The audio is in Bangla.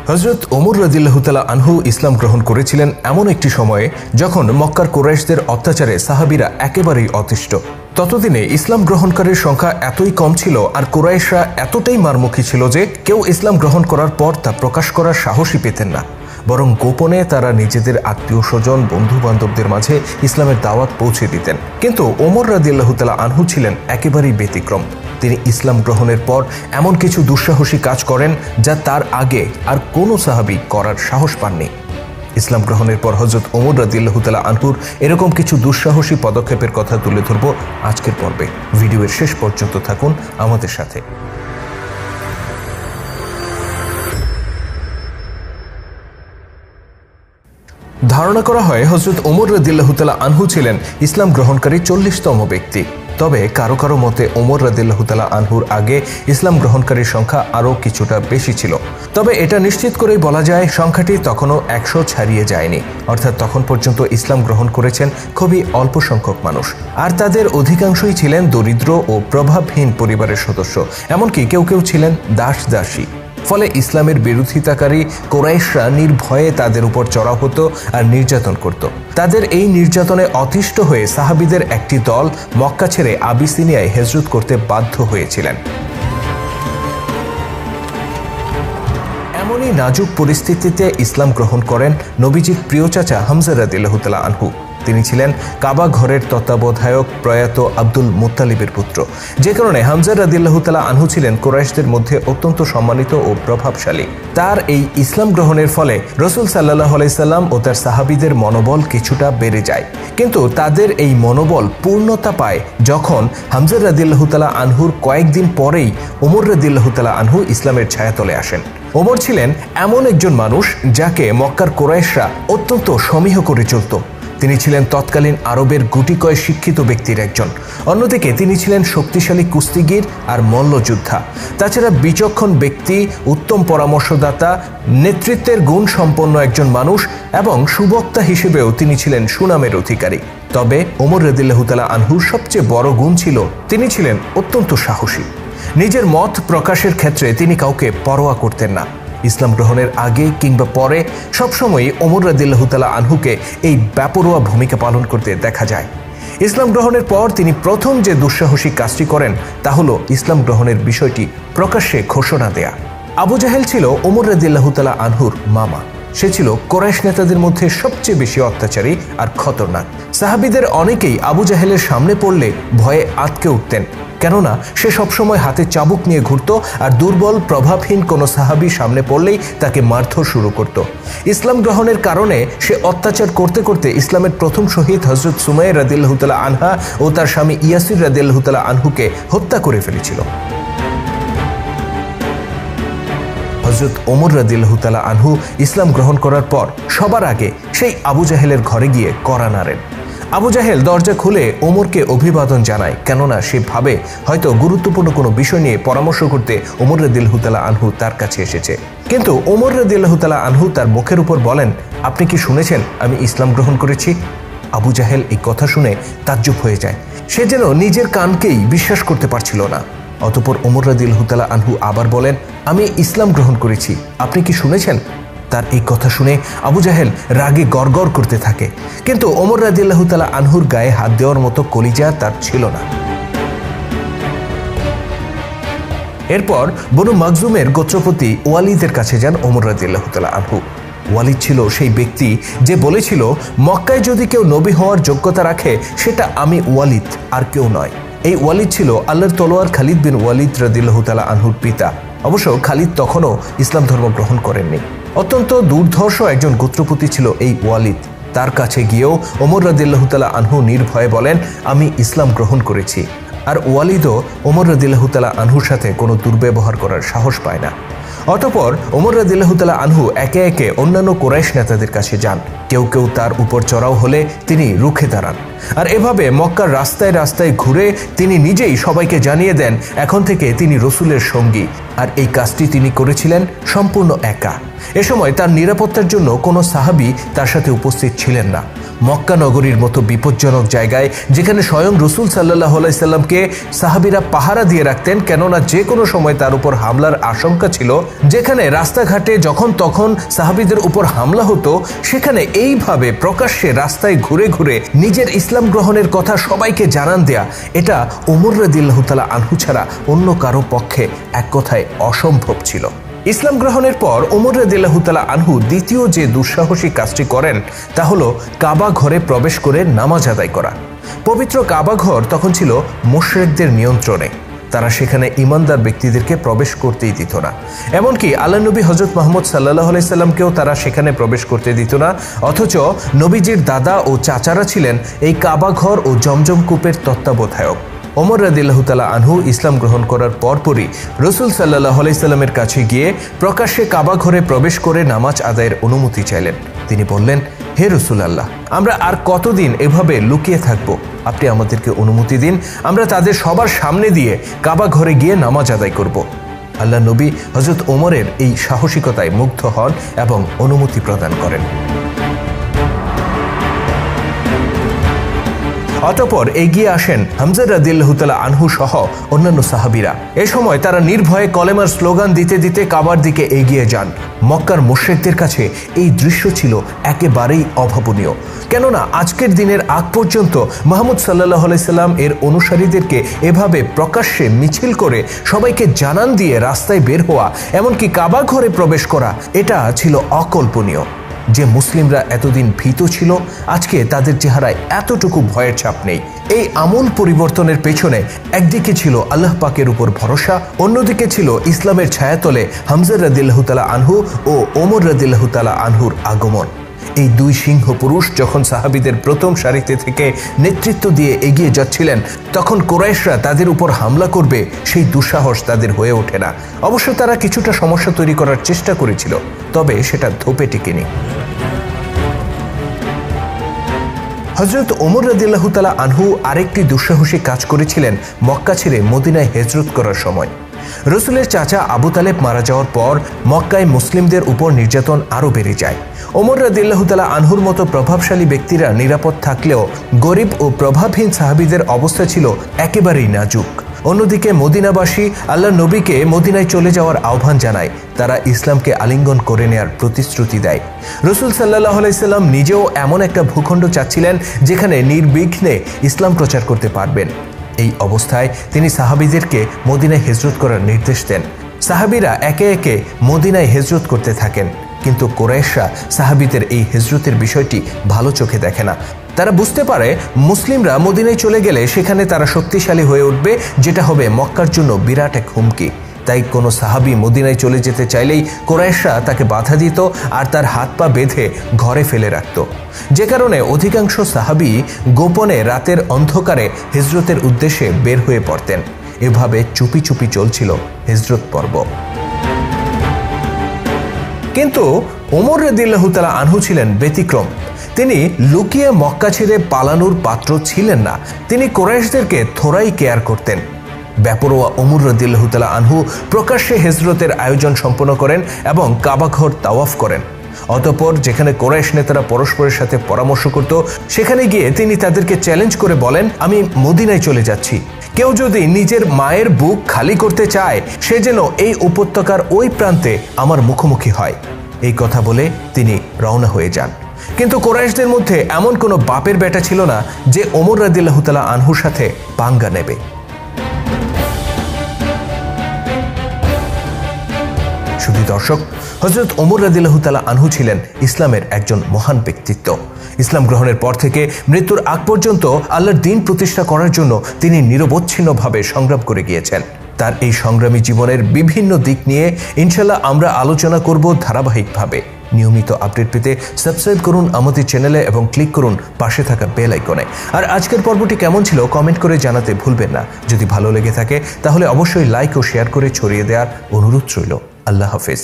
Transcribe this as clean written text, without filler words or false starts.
হযরত ওমর রাদিয়াল্লাহু তাআলা আনহু ইসলাম গ্রহণ করেছিলেন এমন একটি সময়ে যখন মক্কার কুরাইশদের অত্যাচারে সাহাবীরা একেবারেই অতিষ্ঠ। ততদিনে ইসলাম গ্রহণকারীর সংখ্যা এতই কম ছিল আর কুরাইশরা এতটাই মারমুখী ছিল যে কেউ ইসলাম গ্রহণ করার পর তা প্রকাশ করার সাহসই পেতেন না, বরং গোপনে তারা নিজেদের আত্মীয় স্বজন বন্ধু বান্ধবদের মাঝে ইসলামের দাওয়াত পৌঁছে দিতেন। কিন্তু ওমর রাদিয়াল্লাহু তাআলা আনহু ছিলেন একেবারেই ব্যতিক্রম। তিনি ইসলাম গ্রহণের পর এমন কিছু দুঃসাহসী কাজ করেন যা তার আগে আর কোনো সাহাবী করার সাহস পাননি। ইসলাম গ্রহণের পর হযরত ওমর রাদিয়াল্লাহু তাআলা আনহুর এরকম কিছু দুঃসাহসী পদক্ষেপের কথা তুলে ধরব আজকের পর্বে। ভিডিওর শেষ পর্যন্ত থাকুন আমাদের সাথে। ধারণা করা হয় হযরত ওমর রাদিয়াল্লাহু তাআলা আনহু ছিলেন ইসলাম গ্রহণকারী 40তম ব্যক্তি। তবে কারো কারো মতে ওমর রাদিয়াল্লাহু তাআলা আনহুর আগে ইসলাম গ্রহণকারীর সংখ্যা আরও কিছুটা বেশি ছিল। তবে এটা নিশ্চিত করেই বলা যায় সংখ্যাটি তখনও 100 ছাড়িয়ে যায়নি। অর্থাৎ তখন পর্যন্ত ইসলাম গ্রহণ করেছেন খুবই অল্প সংখ্যক মানুষ, আর তাদের অধিকাংশই ছিলেন দরিদ্র ও প্রভাবহীন পরিবারের সদস্য, এমনকি কেউ কেউ ছিলেন দাস-দাসী। ফলে ইসলামের বিরোধিতাকারী কুরাইশরা নির্ভয়ে তাদের উপর চড়াও হতো আর নির্যাতন করত। তাদের এই নির্যাতনে অতিষ্ঠ হয়ে সাহাবীদের একটি দল মক্কা ছেড়ে আবিসিনিয়ায় হিজরত করতে বাধ্য হয়েছিলেন। এমনই নাজুক পরিস্থিতিতে ইসলাম গ্রহণ করেন নবীজির প্রিয় চাচা হামজা রাদিয়াল্লাহু তাআলা আনহু। তিনি ছিলেন কাবা ঘরের তত্ত্বাবধায়ক প্রয়াত আব্দুল মুত্তালিবের পুত্র, যে কারণে হামজা রাদিয়াল্লাহু তাআলা আনহু ছিলেন কুরাইশদের মধ্যে অত্যন্ত সম্মানিত ও প্রভাবশালী। তার এই ইসলাম গ্রহণের ফলে রাসূল সাল্লাল্লাহু আলাইহি সাল্লাম ও তার সাহাবীদের মনোবল কিছুটা বেড়ে যায়। কিন্তু তাদের এই মনোবল পূর্ণতা পায় যখন হামজা রাদিয়াল্লাহু তাআলা আনহুর কয়েকদিন পরেই ওমর রাদিয়াল্লাহু তাআলা আনহু ইসলামের ছায়াতলে আসেন। ওমর ছিলেন এমন একজন মানুষ যাকে মক্কার কুরাইশরা অত্যন্ত সমীহ করে চলত। তিনি ছিলেন তৎকালীন আরবের গুটিকয় শিক্ষিত ব্যক্তির একজন। অন্যদিকে তিনি ছিলেন শক্তিশালী কুস্তিগির আর মল্লযোদ্ধা। তাছাড়া বিচক্ষণ ব্যক্তি, উত্তম পরামর্শদাতা, নেতৃত্বের গুণ সম্পন্ন একজন মানুষ এবং সুবক্তা হিসেবেও তিনি ছিলেন সুনামের অধিকারী। তবে ওমর রাদিয়াল্লাহু তাআলা আনহুর সবচেয়ে বড় গুণ ছিল তিনি ছিলেন অত্যন্ত সাহসী। নিজের মত প্রকাশের ক্ষেত্রে তিনি কাউকে পরোয়া করতেন না। ইসলাম গ্রহণের আগে কিংবা পরে সবসময়ই ওমর রাদিয়াল্লাহু তাআলা আনহুকে এই বেপরোয়া ভূমিকা পালন করতে দেখা যায়। ইসলাম গ্রহণের পর তিনি প্রথম যে দুঃসাহসী কাজটি করেন তা হলো ইসলাম গ্রহণের বিষয়টি প্রকাশ্যে ঘোষণা দেয়া। আবু জাহেল ছিল ওমর রাদিয়াল্লাহু তাআলা আনহুর মামা। সে ছিল কুরাইশ নেতাদের মধ্যে সবচেয়ে বেশি অত্যাচারী আর খতরনাক। সাহাবীদের অনেকেই আবু জাহেলের সামনে পড়লে ভয়ে আঁতকে উঠতেন, কেননা সে সবসময় হাতে চাবুক নিয়ে ঘুরত আর দুর্বল প্রভাবহীন কোনো সাহাবী সামনে পড়লেই তাকে মারধর শুরু করত। ইসলাম গ্রহণের কারণে সে অত্যাচার করতে করতে ইসলামের প্রথম শহীদ হযরত সুমাইয়া রাদিয়াল্লাহু তাআলা আনহা ও তার স্বামী ইয়াসির রাদিয়াল্লাহু তাআলা আনহুকে হত্যা করে ফেলেছিল। হযরত ওমর রাদিয়াল্লাহু তাআলা আনহু ইসলাম গ্রহণ করার পর সবার আগে সেই আবু জাহেলের ঘরে গিয়ে কড়া নাড়েন। আবু জাহেল দরজা খুলে ওমরকে অভিবাদন জানায়, কেননা সে ভাবে হয়তো গুরুত্বপূর্ণ কোনো বিষয় নিয়ে পরামর্শ করতে ওমর রাদিয়াল্লাহু তাআলা আনহু তার কাছে এসেছে। কিন্তু ওমর রাদিয়াল্লাহু তাআলা আনহু তার মুখের উপর বলেন, আপনি কি শুনেছেন আমি ইসলাম গ্রহণ করেছি? আবু জাহেল এই কথা শুনে তাজ্জব হয়ে যায়। সে যেন নিজের কানকেই বিশ্বাস করতে পারছিল না। অতঃপর ওমর রাদিয়াল্লাহু তাআলা আনহু আবার বলেন, আমি ইসলাম গ্রহণ করেছি, আপনি কি শুনেছেন? তার এই কথা শুনে আবু জাহেল রাগে গড়গড় করতে থাকে, কিন্তু ওমর রাদিয়াল্লাহু তাআলা আনহুর গায়ে হাত দেওয়ার মতো কলিজা তার ছিল না। এরপর বনু মাখজুমের গোত্রপতি ওয়ালিদের কাছে যান ওমর রাদিয়াল্লাহু তাআলা আনহু। ওয়ালিদ ছিল সেই ব্যক্তি যে বলেছিল, মক্কায় যদি কেউ নবী হওয়ার যোগ্যতা রাখে সেটা আমি ওয়ালিদ, আর কেউ নয়। এই ওয়ালিদ ছিল আল্লাহর তলোয়ার খালিদ বিন ওয়ালিদ রাদিয়াল্লাহু তাআলা আনহুর পিতা। অবশ্য খালিদ তখনও ইসলাম ধর্ম গ্রহণ করেননি। অত্যন্ত দুর্ধর্ষ একজন গোত্রপতি ছিল এই ওয়ালিদ। তার কাছে গিয়েও ওমর রাদিয়াল্লাহু তাআলা আনহু নির্ভয়ে বলেন, আমি ইসলাম গ্রহণ করেছি। আর ওয়ালিদও ওমর রাদিয়াল্লাহু তাআলা আনহুর সাথে কোনো দুর্ব্যবহার করার সাহস পায় না। অতঃপর ওমর রাদিয়াল্লাহু তাআলা আনহু একে একে অন্যান্য কুরাইশ নেতাদের কাছে যান। কেউ কেউ তার উপর চড়াও হলে তিনি রুখে দাঁড়ান। আর এভাবে মক্কার রাস্তায় রাস্তায় ঘুরে তিনি নিজেই সবাইকে জানিয়ে দেন এখন থেকে তিনি রাসূলের সঙ্গী। আর এই কাজটি তিনি করেছিলেন সম্পূর্ণ একা। এ সময় তার নিরাপত্তার জন্য কোনো সাহাবী তার সাথে উপস্থিত ছিলেন না। মক্কা নগরীর মতো বিপজ্জনক জায়গায়, যেখানে স্বয়ং রাসূল সাল্লাল্লাহু আলাইহি সাল্লামকে সাহাবীরা পাহারা দিয়ে রাখতেন, কেননা যে কোনো সময় তার উপর হামলার আশঙ্কা ছিল, যেখানে রাস্তাঘাটে যখন তখন সাহাবীদের উপর হামলা হতো, সেখানে এইভাবে প্রকাশ্যে রাস্তায় ঘুরে ঘুরে নিজের ইসলাম গ্রহণের কথা সবাইকে জানান দেয়া, এটা ওমর রাদিয়াল্লাহু তাআলা আনহু ছাড়া অন্য কারো পক্ষে এক কথায় অসম্ভব ছিল। ইসলাম গ্রহণের পর ওমর রাদিয়াল্লাহু তাআলা আনহু দ্বিতীয় যে দুঃসাহসী কাজটি করেন তা হলো কাবা ঘরে প্রবেশ করে নামাজ আদায় করা। পবিত্র কাবা ঘর তখন ছিল মুশরিকদের নিয়ন্ত্রণে। তারা সেখানে ঈমানদার ব্যক্তিদেরকে প্রবেশ করতেই দিত না। এমনকি আল্লাহর নবী হযরত মুহাম্মদ সাল্লাল্লাহু আলাইহি সাল্লামকেও তারা সেখানে প্রবেশ করতে দিত না। অথচ নবীজির দাদা ও চাচারা ছিলেন এই কাবা ঘর ও জমজম কূপের তত্ত্বাবধায়ক। ওমর রাদিয়াল্লাহু তাআলা আনহু ইসলাম গ্রহণ করার পরপরই রাসূল সাল্লাল্লাহু আলাইহি সাল্লামের কাছে গিয়ে প্রকাশ্যে কাবা ঘরে প্রবেশ করে নামাজ আদায়ের অনুমতি চাইলেন। তিনি বললেন, হে রাসূলুল্লাহ, আমরা আর কতদিন এভাবে লুকিয়ে থাকব? আপনি আমাদেরকে অনুমতি দিন, আমরা তাদের সবার সামনে দিয়ে কাবা ঘরে গিয়ে নামাজ আদায় করব। আল্লাহ নবী হযরত ওমরের এই সাহসিকতায় মুগ্ধ হন এবং অনুমতি প্রদান করেন। অতঃপর এগিয়ে আসেন হামজা রাদিয়াল্লাহু তাআলা আনহু সহ অন্যান্য সাহাবীরা। এ সময় তারা নির্ভয়ে কলেমার স্লোগান দিতে দিতে কাবার দিকে এগিয়ে যান। মক্কার মুশরিকদের কাছে এই দৃশ্য ছিল একেবারেই অভাবনীয়, কেননা আজকের দিনের আগ পর্যন্ত মুহাম্মদ সাল্লাল্লাহু আলাইহি সাল্লাম এর অনুসারীদেরকে এভাবে প্রকাশ্যে মিছিল করে সবাইকে জানান দিয়ে রাস্তায় বের হওয়া, এমনকি কাবা ঘরে প্রবেশ করা, এটা ছিল অকল্পনীয়। যে মুসলিমরা এতদিন ভীত ছিল, আজকে তাদের চেহারায় এতটুকু ভয়ের ছাপ নেই। এই আমূল পরিবর্তনের পেছনে একদিকে ছিল আল্লাহ পাকের উপর ভরসা, অন্যদিকে ছিল ইসলামের ছায়াতলে হামজা রাদিয়াল্লাহু তাআলা আনহু ও ওমর রাদিয়াল্লাহু তাআলা আনহুর আগমন। এই দুই সিংহ পুরুষ যখন সাহাবীদের প্রথম সারিতে থেকে নেতৃত্ব দিয়ে এগিয়ে যাচ্ছিলেন, তখন কুরাইশরা তাদের উপর হামলা করবে সেই দুঃসাহস তাদের হয়ে ওঠে না। অবশ্য তারা কিছুটা সমস্যা তৈরি করার চেষ্টা করেছিল, তবে সেটা ধোপে টিকেনি। হযরত ওমর রাদিয়াল্লাহু তাআলা আনহু আরেকটি দুঃসাহসী কাজ করেছিলেন মক্কা ছেড়ে মদিনায় হিজরত করার সময়। রাসূলের চাচা আবু তালেব মারা যাওয়ার পর মক্কায় মুসলিমদের উপর নির্যাতন আরও বেড়ে যায়। ওমর রাদিয়াল্লাহু তাআলা আনহুর মতো প্রভাবশালী ব্যক্তিরা নিরাপদ থাকলেও গরিব ও প্রভাবহীন সাহাবীদের অবস্থা ছিল একেবারেই নাজুক। অন্যদিকে মদিনাবাসী আল্লাহর নবীকে মদিনায় চলে যাওয়ার আহ্বান জানায়। তারা ইসলামকে আলিঙ্গন করে নেয়ার প্রতিশ্রুতি দেয়। রাসূল সাল্লাল্লাহু আলাইহি সাল্লাম নিজেও এমন একটা ভূখণ্ড চাচ্ছিলেন যেখানে নির্বিঘ্নে ইসলাম প্রচার করতে পারবেন। এই অবস্থায় তিনি সাহাবীদেরকে মদিনায় হিজরত করার নির্দেশ দেন। সাহাবীরা একে একে মদিনায় হিজরত করতে থাকেন, কিন্তু কুরাইশরা সাহাবীদের এই হিজরতের বিষয়টি ভালো চোখে দেখে না। তারা বুঝতে পারে মুসলিমরা মদিনায় চলে গেলে সেখানে তারা শক্তিশালী হয়ে উঠবে, যেটা হবে মক্কার জন্য বিরাট এক হুমকি। তাই কোনো সাহাবী মদিনায় চলে যেতে চাইলেই কুরাইশরা তাকে বাধা দিত আর তার হাত পা বেঁধে ঘরে ফেলে রাখত, যে কারণে অধিকাংশ সাহাবী গোপনে রাতের অন্ধকারে হিজরতের উদ্দেশ্যে বের হয়ে পড়তেন। এভাবে চুপি চুপি চলছিল হিজরত পর্ব। কিন্তু ওমর রাদিয়াল্লাহু তাআলা আনহু ছিলেন ব্যতিক্রম। তিনি লুকিয়ে মক্কা ছেড়ে পালানোর পাত্র ছিলেন না। তিনি কুরাইশদেরকে থোড়াই কেয়ার করতেন। বেপরোয়া ওমর রাদিয়াল্লাহু তাআলা আনহু প্রকাশ্যে হিজরতের আয়োজন সম্পন্ন করেন এবং কাবা ঘর তাওয়াফ করেন। অতঃপর যেখানে কুরাইশ নেতারা পরস্পরের সাথে পরামর্শ করত, সেখানে গিয়ে তিনি তাদেরকে চ্যালেঞ্জ করে বলেন, আমি মদিনায় চলে যাচ্ছি। কেউ যদি নিজের মায়ের বুক খালি করতে চায়, সে যেন এই উপত্যকার ওই প্রান্তে আমার মুখোমুখি হয়। এই কথা বলে তিনি রওনা হয়ে যান। কিন্তু কুরাইশদের মধ্যে এমন কোনো বাপের বেটা ছিল না যে ওমর রাদিয়াল্লাহু তাআলা আনহুর সাথে পাঙ্গা নেবে। শুধু দর্শক, হযরত ওমর রাদিয়াল্লাহু তাআলা আনহু ছিলেন ইসলামের একজন মহান ব্যক্তিত্ব। ইসলাম গ্রহণের পর থেকে মৃত্যুর আগ পর্যন্ত আল্লাহর দ্বীন প্রতিষ্ঠা করার জন্য তিনি নিরবচ্ছিন্নভাবে সংগ্রাম করে গিয়েছেন। তার এই সংগ্রামী জীবনের বিভিন্ন দিক নিয়ে ইনশাআল্লাহ আমরা আলোচনা করব ধারাবাহিকভাবে। নিয়মিত আপডেট পেতে সাবস্ক্রাইব করুন আমাদের চ্যানেলে এবং ক্লিক করুন পাশে থাকা বেল আইকনে। আর আজকের পর্বটি কেমন ছিল কমেন্ট করে জানাতে ভুলবেন না। যদি ভালো লেগে থাকে তাহলে অবশ্যই লাইক ও শেয়ার করে ছড়িয়ে দেওয়ার অনুরোধ রইল। আল্লাহ হাফেজ।